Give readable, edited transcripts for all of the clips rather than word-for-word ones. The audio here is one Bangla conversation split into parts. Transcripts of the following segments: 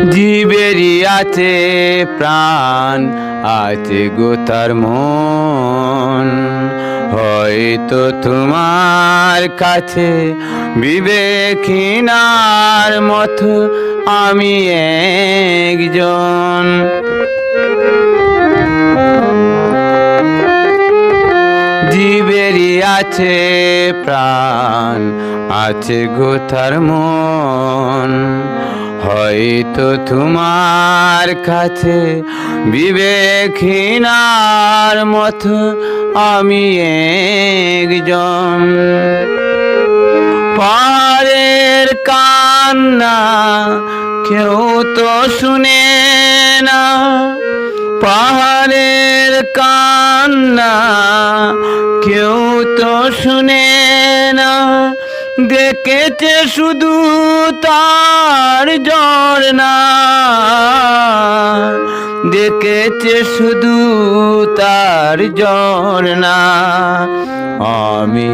জীবেরই আছে প্রাণ, আছে গো তার মন। হয়তো তোমার কাছে বিবেকহীনার মতো আমি একজন। জীবেরই আছে প্রাণ, আছে গো তার মন। হয়তো তোমার কাছে বিবেকহীনার মতো আমি একজন। পাহাড়ের কান্না কেউ তো শুনে না, পাহাড়ের কান্না কেউ তো শুনে না। দেখেছে শুধু তার ঝরনা, দেখেছে শুধু তার ঝরনা। আমি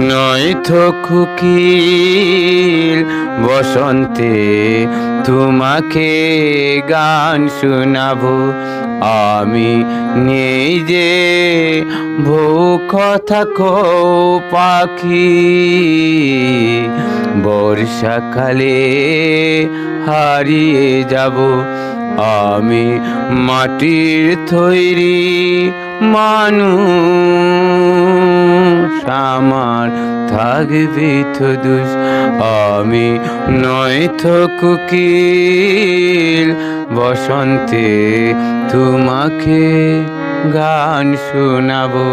নয়তো কোকিল বসন্তে তোমাকে গান শোনাবো। আমি নেই যে বউ কথা কও পাখি, বর্ষাকালে হারিয়ে যাব। আমি মাটির তৈরি মানুষ, আমার থাকবে তো দোষ। আমি নয়তো কোকিল বসন্তে তোমাকে গান শোনাবো।